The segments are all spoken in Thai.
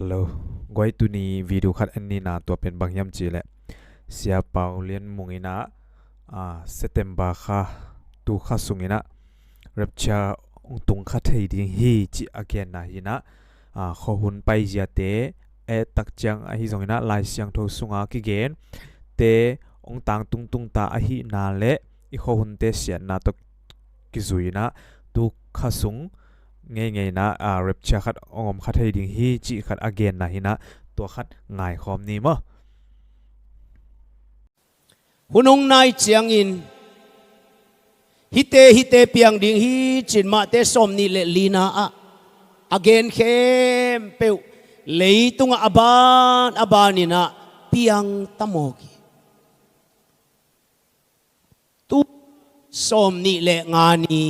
Hello กวยตุนีวิดีโอคัดอันนี้นะตัวเป็นบางยามจีแหละเสียเปาเลียนมุงอินะเซตเทมบาค่ะตูข้าสุงอินะเรับชาองตุงข้าไทยดิ้งฮีจีอาเกนนะฮินะขอหุ่นไปเจียเตตักจังฮิซงอินะลายเสียงทสุงอากิเกนเตองตังตุงตาฮินาเละอีขอหุ่นเตเสียนาตกิซุยนะตูข้าสุงไงนะเร็บเชียขัดองคัดให้ดิ่งฮีจีขัดอเกนนะฮินะตัวขัดง่ายคอมนี้มั้งหุ่นองนายเจียงอินฮิเตเปียงดิ่งฮีจินมาเตสมนี่เลลีนาอเกนเข้มเปียวเลยตุงอาบานนี่นะเปียงตะโมกีตุสมนี่เลงานี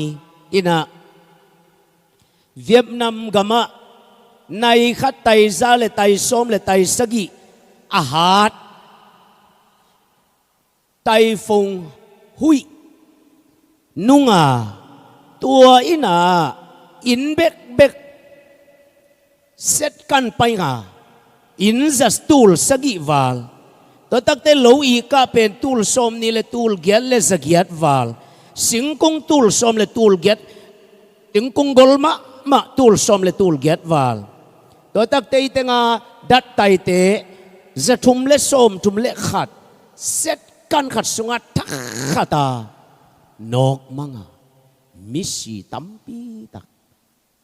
อินะเวียดนามกามะในขัดไตซาเลไตส้มเลไตสกีอาหารไตฟงหุยนุ่งตัวอินาอินเบกเซตกันไปอินจัสตูลสกีวาลตัวตักเตลูอีกาเป็นตูลส้มนี่เลตูลเกียเลสกียดวาลสิงคงตูลส้มเลตูลเกียดถึงคงกอลมาตูลส้มเลตูลเกียดวาลตัวตักเตยเตงดัดไตเตจะทุ่มเลส้มทุ่มเลขัดเซตกันขัดสุงัดทักขัดนกมังมิสีตั้มปีตัก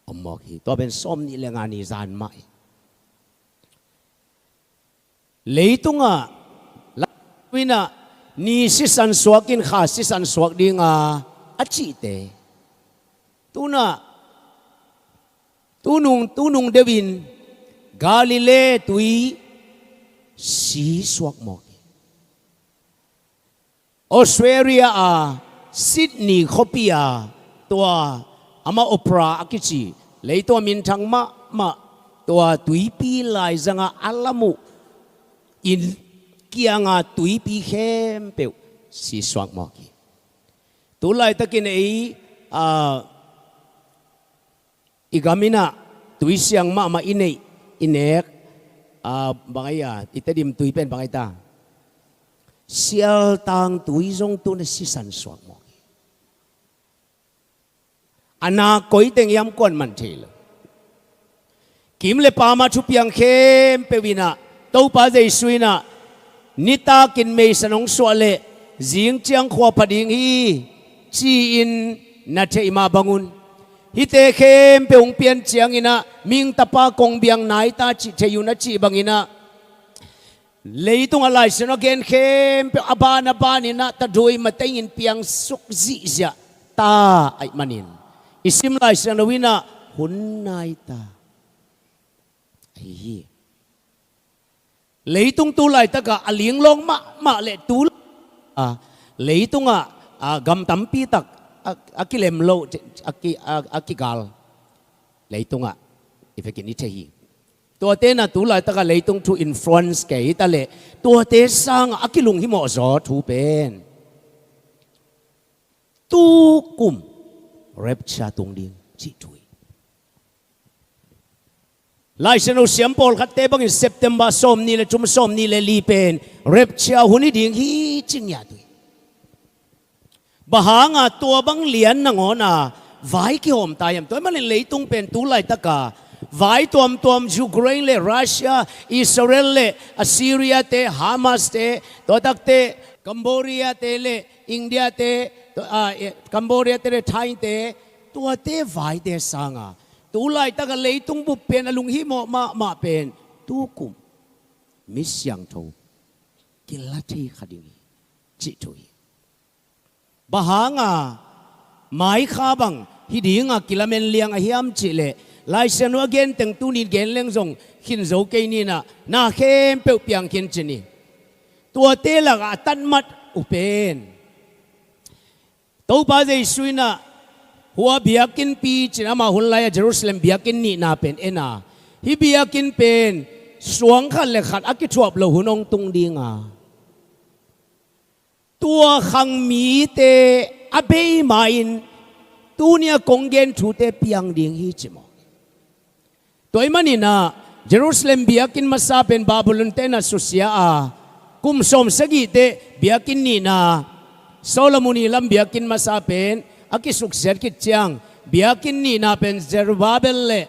อมบอกฮีตัวเป็นส้มนี่เลงานิจานไม่เลยตุงลัวินะนี่สิสันสวกินข้าสิสันสวกดิ่งอจิเตตูนุงเดวินกาลิเลตุยสีสวกหมอกออสเตรเลียซิดนีย์คอปีตัวอามาโอเปร่าอักิจิเลยตัวมินทังมาตัวตุยปีลายจังอัลลามุอินกียงตุยปีเข้มเปียวสีสวกหมอกตัวลายตะกินอีกามินะตุยเสียงมาอินเอกบางอย่างอิตาดิมตุยเป็นบางอย่างเสียตังตุยจงตุนสิสันสวกมอกอันน่าคอยเต็งยามกวนมันเทลกิมเลปามาชุบยังเข้มเปวินะตัวป้าใจสวยนะนิตากินเมสนองสวเลจิงเจียงขวบพดิงฮีจีอินนัดเทมาบังุนฮิเตเข้มเปองเปียนเจียงอินะมิงตะปากงเบียงนายตาจิเทยุนัจีบังอินะเลยตรงอะไรสนอเกนเข้มเปอบานอินะตะโดยมาเตงินเปียงสุกจิเสียตาไอมันินอิสิมไลสนวินะหุนนายตาไอ้เลยตรงตัวไลตะกะอเลียงลงมาเลตูเลยตรงกำตั้มปีตักอากิเลมโลอากิกาลเลยตรงอีเฟกินิเทฮีตัวเตน่ะตัวลายตะกะเลยตรงทูอินฟลูเอนซ์แกอิตาเลตัวเตสังอากิลุงฮิโมอซอทูเป็นตูกุมเร็บชาตรงดิ่งจิตุยลายเชนโอเซียมปอลขัดเตบังอินเซปเทมบาสอมนี่เลจุมสอมนี่เลลีเป็นเร็บชาหุนิดิ่งฮีจิงยาตุยบหางตัวบังเลียนนังอไว้กี่หอมตายมตัวมันเลยตุงเป็นตัวไลตะกาไว้ตัวยูเครนเลรัสเซียอิสราเอลเลซีเรียเตฮามาสเตตัวตักเตกัมพูชาเตเลอินเดียเตกัมพูชาเตเลไทยเตตัวเตไว้เตสังตัวไลตะกาเลยตุงบุปเป็นลุงฮิโมมาเป็นตัวกุมมิสยังโตกิลาทีขัดิงจิตุยบหางหมายข้าบังฮิดีงกิลเมนเลียงฮิมจิเลไลเซนวเกนตึงตูนิเกนเลงซงขินโจเกนี่นาเข้มเปียวเปียงขินจินีตัวเตลักตันมัดอุเป็นตัวป้าใจสวยนะหัวเบียกินปีจินามาหุ่นไลเยรูซาเล็มเบียกินนี่นาเป็นฮิเบียกินเป็นสวงขันเลขัดอักิชวบโลหุนองตุงดีงตัวขังมีเตอเบยมาอินตัวเนี่ยกงเกนทูเตเปียงดิ่งฮิจิมตัวมันนี่นะ Jerusalem biakin masapen Babylon te na susya kum som sagi te biakin ni na Solomon ilam biakin masapen aki sukser kit chiang biakin ni na pen Zerubbabel le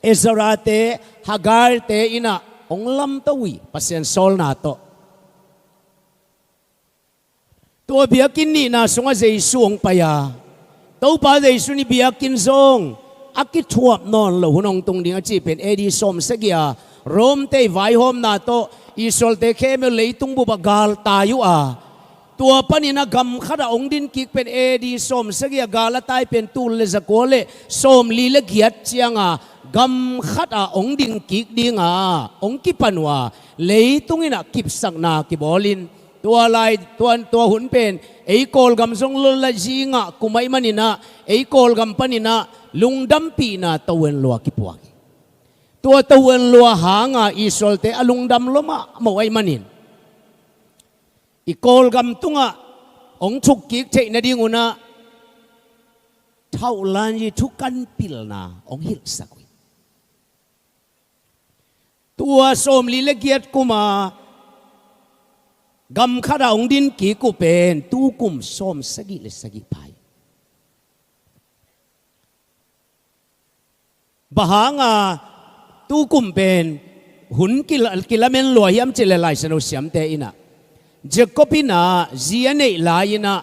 Ezra te Hagar te ina onglam tawi pasien sol na to biakin ni na sunga Jesu ong paya tau pa Jesu ni biakin zong akit huap non lo hunong tung ding achi pen edi som segia rom te vai hom na to isol te khemel leitung bu bagal tayu tua panina gam khada ong din kik pen edi som segia gala tai pen tul le zakole som li le giat chianga gam khada ong ding kik ding ong kipanwa leitung ina kip sak na kibolin tua lai tua hun pen ei kol gam zong lo la jinga kumai manina ei kol gam panina lungdam pi na tawen lua kipuaki tua tawen lua hanga isol te alungdam loma mawai manin ikol gam tunga ong chuk kik te na dinguna thau lan yi thukan pil na ong hil sakwi tua som li legiat kuma gam khada ong din ki ku pen tu kum som sagi le sagi pai bahanga tu kum pen hun kilamen lo yam chele lai sano siam te ina Jacobina ziane laina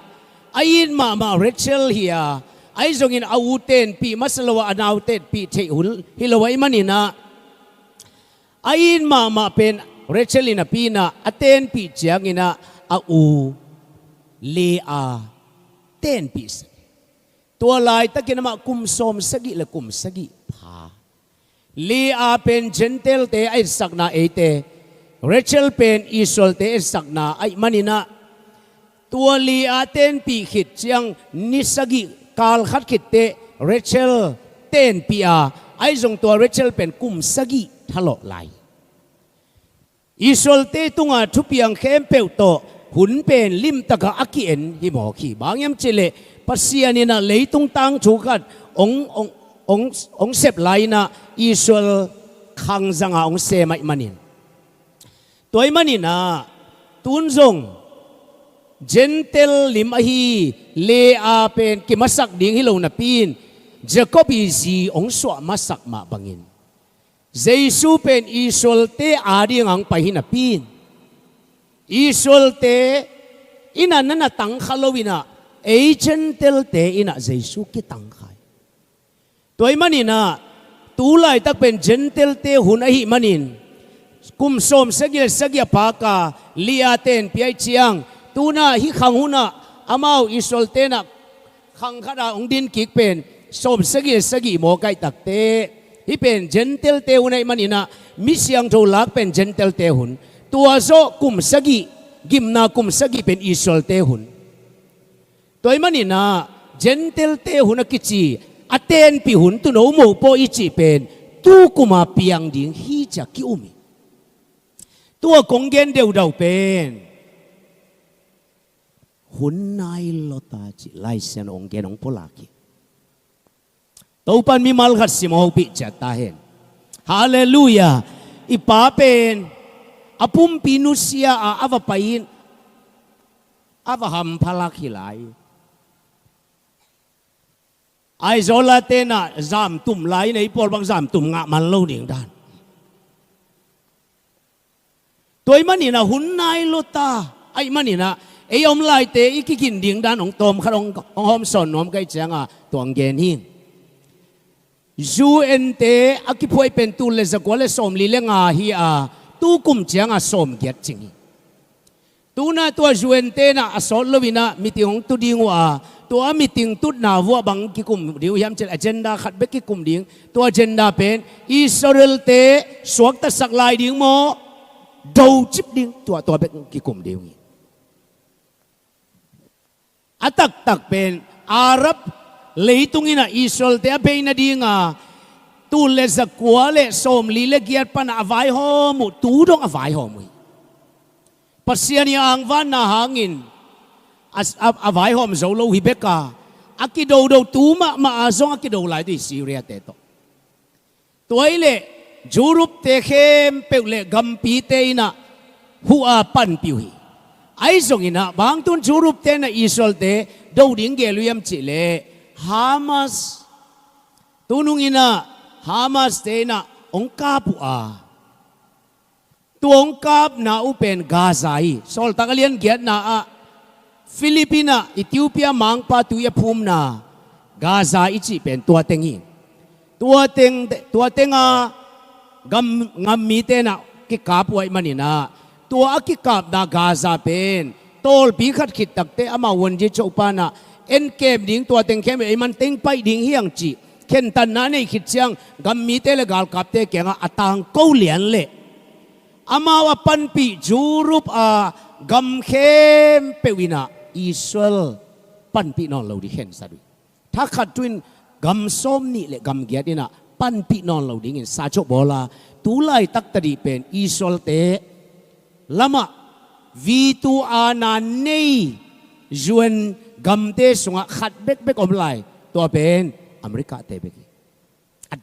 ain ma Rachel hia ai zongin auten pi masalawa anautet pi te hul hilawai manina ain ma pen Rachel ina pina aten pi chiang ina au lea ten pi tua lai takinama kum som sagi le kum sagi pha lea pen gentle te ai sakna ete Rachel pen isol te sakna ai manina tua lea ten pi khit chiang nisagi kal khat khit te Rachel ten pi ai zong tua Rachel pen kum sagi thalo lai Isol te tunga thupiang khem peu to hun pen lim taka akien hi mo khi bangyam chile pasianina leitung tang chukat ong sep laina isol khang zanga ong se mai manin toy manina tunjong gentle lim ahi le a pen ki masak ding hilo na pin Jacob zi ong swa masak ma bangin Jesu pen isol te ading ang pahinapin. Isol te ina nana tang khalowina gentle te ina Jesu ki tang khai. Toy manina tulay tak pen gentle te hunahi manin. Kum som sagya paka liaten piay chiang tuna hi khang huna amao isol te na khang khada ong din kik pen som sagi mo kai takte. Hi pen gentle te hunay manina misyang tolak pen gentle te hun tua zo kum sagi gimna kum sagi pen isol te hun toy manina gentle te hunakichi aten pi hun tu no mo po ichi pen tu kuma piang ding hi cha ki umi tua konggen deu dau pen hun nai lota chi lai sen ong gen ong polaki Taupan mi malkat si mahupi tahen. Hallelujah. Ipapen apum pinusya avapain avaham palakilay. Ay zola tena zam tum lay na ipol bang zam tum nga manlo ding dan. Toy manina hunnay lota ay manina ayom lay te ikikin ding dan ong tom karong hom son nom kay changa tuang genhin. Zu ente akipoy pentul le zakwale som lile nga hi tu kum chiang som giat chingi tu na tua zu ente na asol lovina meeting tu dingwa tua meeting tut na wa bang ki kum diu yam chel agenda khat be ki kum ding tu agenda pen Israel te suak ta sak lai ding mo do chip ding tua be ki kum diu atak tak pen Arab leitung ina Israel te abe na dinga tu le zakwale som lile giat pan avai ho mu tu dong avai ho mu pasian yang van na hangin as avai ho zo lo hibeka akido do tu ma azong akido lai di Syria te to toile jurup te khem peu le gam pi te na hua pan piu hi ai zong ina bang tun jurup te na Israel te do ding ge luyam chi le Hamas tunung ina Hamas te na ong ka pu a tuong kap na upen Gaza hi sol takalian giat na a Filipina Ethiopia mangpa tu ya phum na Gaza ichi pen tua tengi tua tenga gam ngam mi te na ki kap wai manina tua ki kap na Gaza pen tol bi khat khit tak te ama won ji chopa na en kem ding tua teng kem e man teng pai ding hiang chi ken tan na nei khit chiang gam mi te le gal kap te kenga atang ko lian le ama wa pan pi jurup a gam khem pewina Israel pan pi non lo di hen sa duถ้าขัดจุนกำส้มนี่แหละกำเกียรตินะปั้นปีนอนเราดิ้งซาโจบอลาตูไลตักตดีเป็นอิสราเอลเตละมะวีตูอานาเนยจวนกำเตสงะขัดเบกเบกอมไลตัวเป็นอเมริกาเตเบกี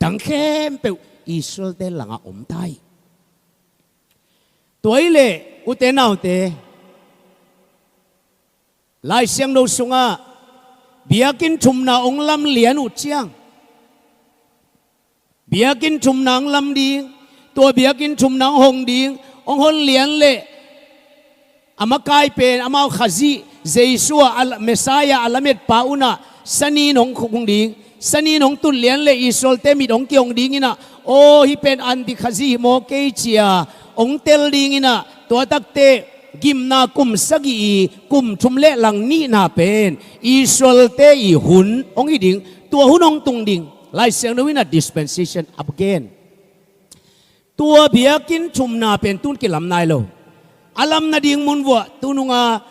ดังเข้มเปอิสราเอลเตหลังอมไทยตัวเล่อุเตนเอาเตไลเสียงโนสงะbiakin chumna ong lam lian u chiang biakin chumna ong lam ding tua biakin chumna hong ding ong hon lian le amakai pen amau khazi Yeshua al Messiah alamet pauna sani nong khung ding sani nong tun lian le Israel te mi dong kyong ding ina o hi pen anti khazi mo ke chia ong tel ding ina tua tak te gimna kum sagi kum chumle lang ni na pen Israel te I hun ong I ding tua hun ong tung ding lai siang no wina dispensation again tua biakin chumna pen tun kilam nai lo alam na ding mun wa tununga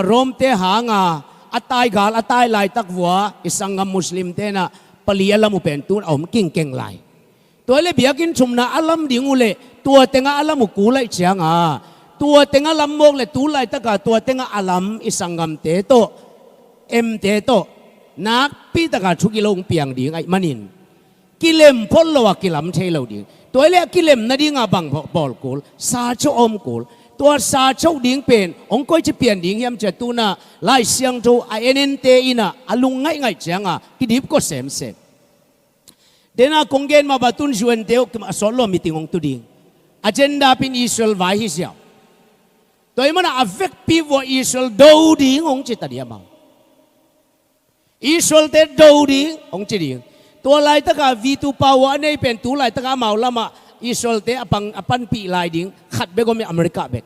rom te hanga atai gal atai lai tak wa isangam muslim te na pali alam pen tun om king keng lai tua le biakin chumna alam ding ule tua tenga alam ku lai chiangaตัวเต็งอาลัมมกเลยตัวไล่ตะกาตัวเต็งอาลัมอิสังกัมเตโตเตโตนักปีตะกาชุกิโลงเปียงดิ่งไอ้มันินกิเลมพ้นละวะกิลัมเทโลดิ่งตัวเล็กกิเลมนาดิ่งอาบังบอลกูลซาโชอมกูลตัวซาโชดิ่งเป็นองค์ก้อยจะเปลี่ยนดิ่งยามจะตัวน่ะไล่เสียงโจไอเอ็นเตอินะอาลุงไงเจียงอ่ะกิดิบก็เสมเดน่าคงเกณฑ์มาบัตุนชวนเดียวมาสอนลมิติงองตุดิ่งอเจนดาเป็นอิสราเอลไว้ฮิเซียตัวมันaffect people Israel ดูดิ่งองจิตเดียมาอิสราเอลเตดูดิ่งองจิตดิ่งตัวไล่ตะกาวีตูปาวะนี่เป็นตัวไล่ตะกาเมาละมาอิสราเอลเตอปันปีไล่ดิ่งขัดเบกมีอเมริกาเบก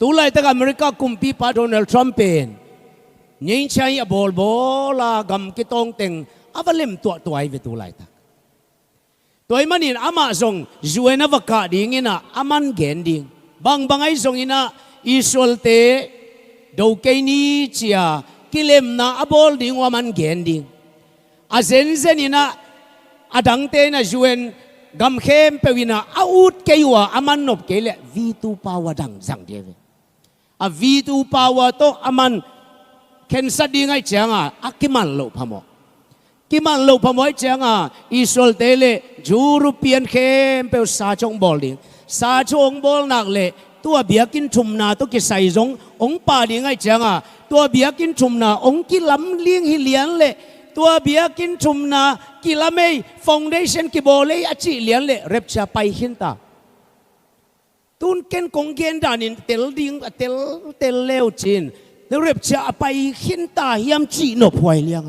ตัวไล่ตะกาอเมริกาคุมปีปาโดนัลด์ทรัมป์เป็นยิงใช้บอลลากำกิตองเต็งอาบเล่มตัวไอ้เวตัวไล่ตะตัวมันนี่อามาส่งจวนนวกาดิ่งนะอามันเกนดิ่งบางไอ้ส่งอินะอิสราเอลเตดูเกนีเชียกิเลมนาอบอลดิ่งว่ามันเกนดิ่งอาเซนนี่นะอดังเตนะจวนกำเข้มเปวินะอาอุดเกยว่าอามันนบเกลวีตูปาวดังจังเดียววีตูปาวโตอามันเข็นสัดดิ่งไอ้เจ้าอากิมันโลพมกิมันโลพมไอ้เจ้าอิสราเอลเตเลจูรุเปียนเข้มเปวซาจงบอลดิ่งซาจงบอลนักเลตัวเบียกินชุมนาตัวกิใส่จงองป่าดิ่งไอ้เจ้าตัวเบียกินชุมนาองกิลำเลี้ยงฮิเลียนเลตัวเบียกินชุมนากิลำไม่ฟาวเดชั่นกิโบเลยอาชีเลียนเลเร็บจะไปหินตาตุนเกนคงเกนดานินเตลดิ่งเตลเลวจินเร็บจะไปหินตาเฮียมจีนบหวยเลี้ยง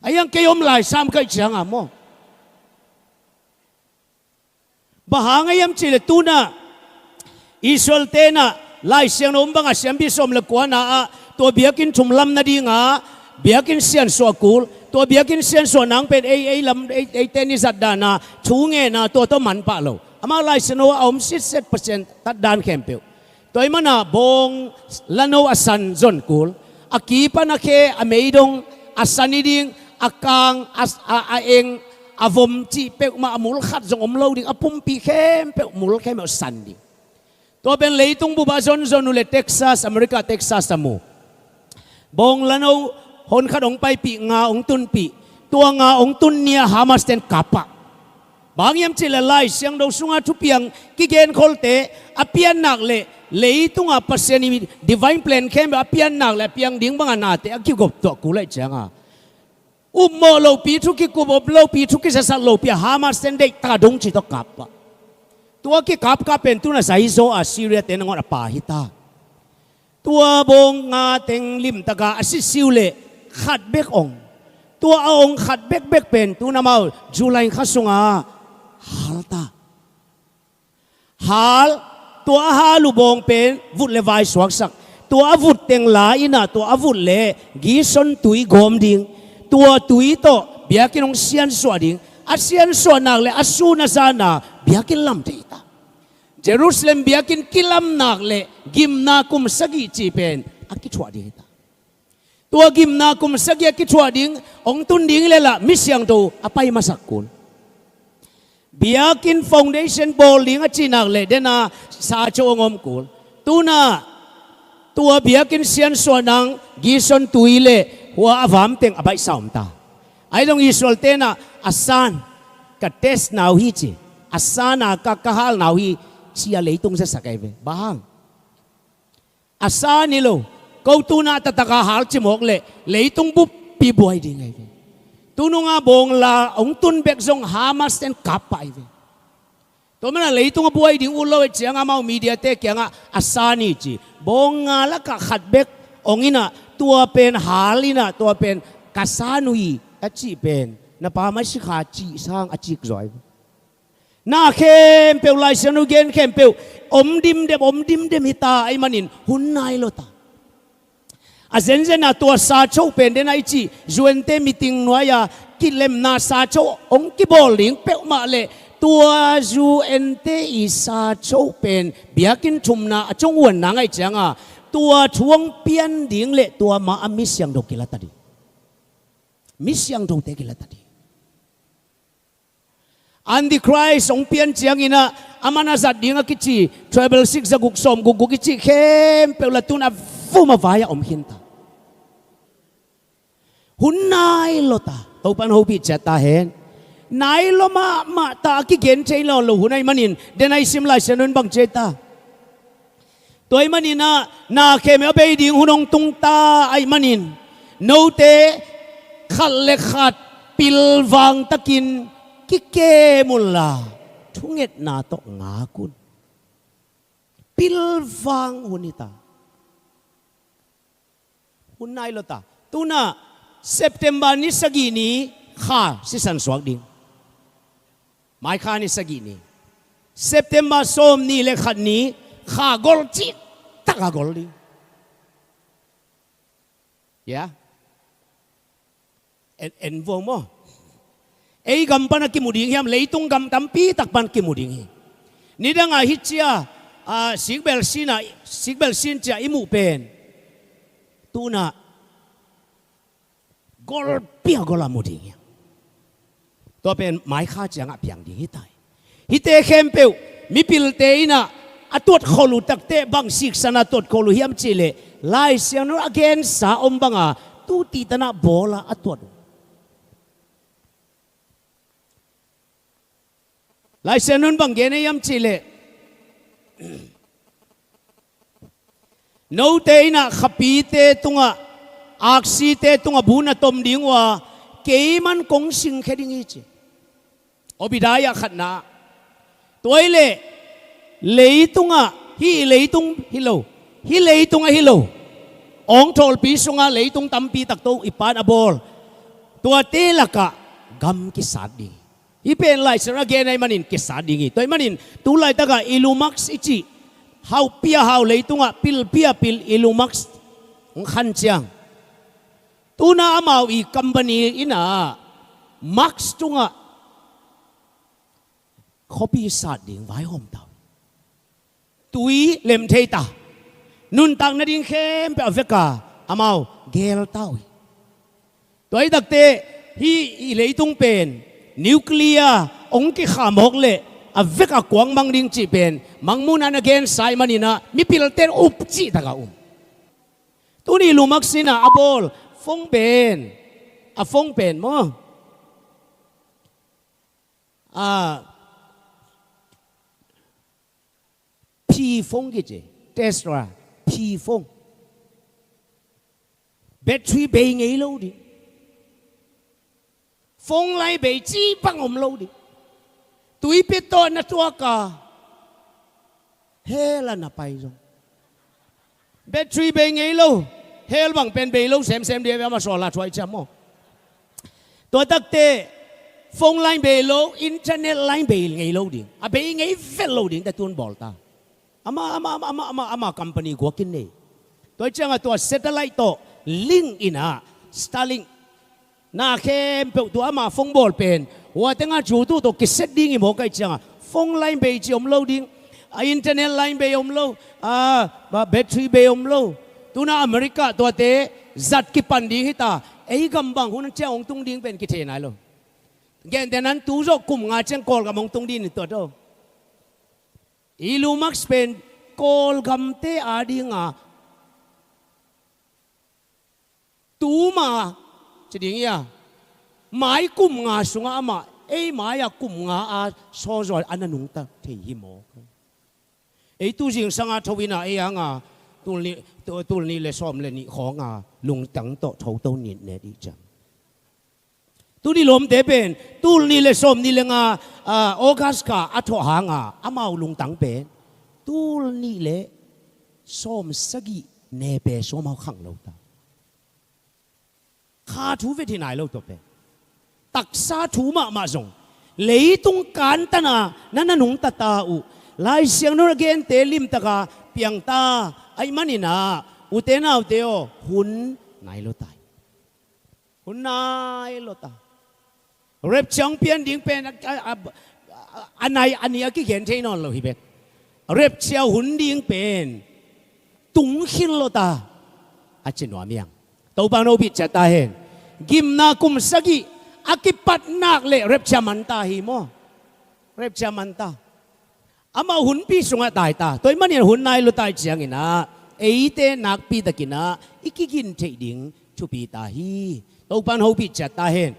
ไอ้ยังเกยมหลายซ้ำก็เจ้าโมบ้าหางไอ้ยังจีเลตุน่ะอิสราเอลเตนะไล่เสียงนมบังอาเสียงพิสมเล็กกว่านะตัวเบียกินชุมลำนาดีงาเบียกินเสียนสัวกูลตัวเบียกินเสียนสัวนังเป็นไอ้ลำไอ้เตนิสัดดานะชูเงินนะตัวมันปะเราอามาไล่เสียงว่า60% ตัดดานเข้มเปียวตัวมันนะบงลันโนอัสันจนกูลอากีปนักเคอเมย์ดงอัสันนิดิงอากางอาเองอาวมจีเปียวมาอมุลขัดจงอมโลดิงอปุ่มปีเข้มเปียวมุลเข้มเอาสันดิตัวเป็นเลยตุงบุบาจนนุเลเท็กซัสอเมริกาเท็กซัสสมูบงลันโอฮอนขัดองไปปีงาองตุนปีตัวงาองตุนเนี่ยฮามาสเตนกาปะ บางยามจิเลไลเสียงเราสุงาทุเปียงกิเกนโคลเตอเปียนนักเลยตุงอาปัสยานิดิวายน์เพลนเข้มอเปียนนักเลยเปียงดิ้งบังนาเตอคิวกบตัวกูเลยจังอ่ะอุโมโลปีทุกิกูบโลปีทุกิเสสโลปีฮามาสเซนเดตาดงจิตกับปะตัวกิกับเป็นตัวน่ะไซโซอาซีเรียเตนงอปาฮิตาตัวบงงาเต็งลิมตะกาอาซิซิวเลขัดเบกองตัวองขัดเบกเป็นตัวน้ำเอาจุลัยข้าสุงาฮัลตาฮัลตัวฮัลูบงเป็นวุดเลวายสวกสักตัววุดเต็งลายนะตัววุดเลกีสนตุยกอมดิงตัวตุยโตเบียกินองเซียนสวดิงอาเซียนสวนักเลอาสูนาซานาเบียกินลำตีตาเยรูซาเล็มเบียกินกิลำนักเลกิมนาคุมสกิจีเป็นอากิชวดิงตาตัวกิมนาคุมสกิอากิชวดิงองตุนดิงเลยละมิสยังตัวapa yang masak kun biakin foundation bowling at sinak le dena sa chongom kul tuna tua biakin sian sonang gison tuile hua avam teng abai saum ta ai dong isol tena asan ka test now hi chi asana ka kahal now hi sia leitung sa sakay be bahang asan nilo kau tuna tataka hal chimok le leitung bu pi buai ding ai be tunong nga bong la ong tun bek zong hamas ten kapai ve to mana leitung buai ding ulo e chiang amau media te kya nga asani chi bong nga la ka khat bek ongina tua pen halina tua pen kasanui achi pen na pa ma shi kha chi sang achik zoi na khem pe lai sanu gen khem pe om dim de hita ai manin hunnai lo ta azenzen na tua sa chou pen den ai chi juente meeting noya kilem na sa chou ong ki bowling pe ma le tua juente i sa chou pen biakin thumna achong wan na ngai changa tua thuang pian ding le tua ma amis yang do kilatadi mis yang do te kilatadi Antichrist ong pian chiang ina amana zat dinga kichi travel six za guksom gugu kichi khem pe la tuna fuma vaya om hinta hunnai lota topan hobi chata hen nai lo ma ta ki gen chei lo hunai manin denai sim lai senun bang cheta toy manina na khem abe ding hunong tung ta ai manin no te khal le khat pil wang takin ki ke mulla thunget na to nga kun pil wang hunita hunnai lota tuna September ni sagini kha si san swak ding mai kha ni sagini September som ni le khat ni kha gol chi taka gol ding ya en vo mo ei gam pan ki muding hiam leitung gam tampi tak pan ki muding hi ni danga hichia sigbel sin cha imu pen tuna gol pia gola muding to pen mai kha chang a piang ding hitai hite khem peu mi pil te ina atot kholu tak te bang sik sana tot kholu hiam chile lai siang no again sa om banga tu ti tana bola atot lai siang nun bang gene hiam chile no te ina khapi te tunga aksi te tunga buna tom dingwa keiman kong sing kheding ichi obidaya khatna toile leitunga hi leitung hilo hi leitunga hilo ong thol pi sunga leitung tampi takto ipan abol tua te laka gam ki sadi ipen lai sara genai manin ki sadi ngi toy manin tu lai taga ilumax ichi hau pia hau leitunga pil ilumax ng khan chiang tuna amau i company ina max tunga copy sad ding vai hom tau tui lem theita nun tang na ding khem pe aveka amau gel tau toy dakte hi leitung pen nuclear ong ki khamok le aveka kwang mang ding chi pen mangmuna na gen sai manina mi pilter up chi daga tuni lumak sina abol phong pen mo พีฟงกี่เจเทสลาพีฟงแบตเตอรี่เบย์ไงโลดิฟงไลเบย์จีบังอมโลดิตุยปิดตัวนัตัวกาเฮลันน่ะไปจงแบตเตอรี่เบย์ไงโลเฮลบังเป็นเบย์โลเซมเดียวมาสอนลาช่วยจำมั้งตัวตักเตฟงไลเบย์โลอินเทอร์เน็ตไลเบย์ไงโลดิอะเบย์ไงเฟลโลดิแต่ตัวบอลตาอามาคัมพานีกัวกินเนี่ยตัวจังตัวเซตเทอร์ไลท์ตัวลิงอินะสตาร์ลิงน่าเข้มเปิดตัวอามาฟงบอลเป็นว่าแต่งาจูตัวตัวกิเซตดิ้งอีโมกันจังฟงไลน์เบย์จีอมโลดิ้งอินเทอร์เน็ตไลน์เบย์อมโลแบตเตอรี่เบย์อมโลตัวน่าอเมริกาตัวเตะจัดกิปันดีฮิตาไอ้กำบังหุ่นเจ้าองตุงดิ้งเป็นกิเทน่าโลแกนแต่นั้นตัวโจกุมงาเจ้ากอลกับองตุงดิ้งตัวโตอีลูมักสเป็นกอลกำเตอาดิงาตัวมาจะดิ้งยาหมายกุมงาสุงอามาหมายกุมงาอาโซจอยอันนั้นนุ่งตาเทียมอกตัวจริงสังอาทวินายังอ่ะตัวนี้เลยซ้อมเลยนี่ของอ่ะลุงตั้งโตเท่าตัวนี้เนี่ยดีจังตัวนี้ลมเตเป็นตัวนี้เลยซ้อมนี่เลยออกัสกาอัทหางอ่ะอามาลุงตั้งเป็นตัวนี้เลยซ้อมสกีเนเปซ้อมเอาขังเราตาข้าทูเวทีไหนเราตัวเป็นตักซาทูมาจงเลยตรงการตนานั่นนุ่งตาตาอุลายเสียงนรเกนเตลิมตะกาเปียงตาไอ้มันนี่นะอุเตนาอุเตโอหุ่นนายโลตายหุ่นนายโลตาเร็บจังเปียนดิ้งเป็นอันไหนอันนี้ก็เขียนใช่นอนเราฮิเบตเร็บเชียวหุ่นดิ้งเป็นตุงขินโลตาอาจจะหนัวเมียงตัวบางโนบิจะตาเห็นกิมนากุมสกีอากิปัดนักเละเร็บชามันตาหิโมเร็บชามันตาอามาหุ่นปีสุงตายตาตัวมันเนี่ยหุ่นนายลุตายเจียงอินะเตนักปีตะกินะอีกกินเทดิ่งชุปีตาฮีตัวบางโนบิจะตาเห็น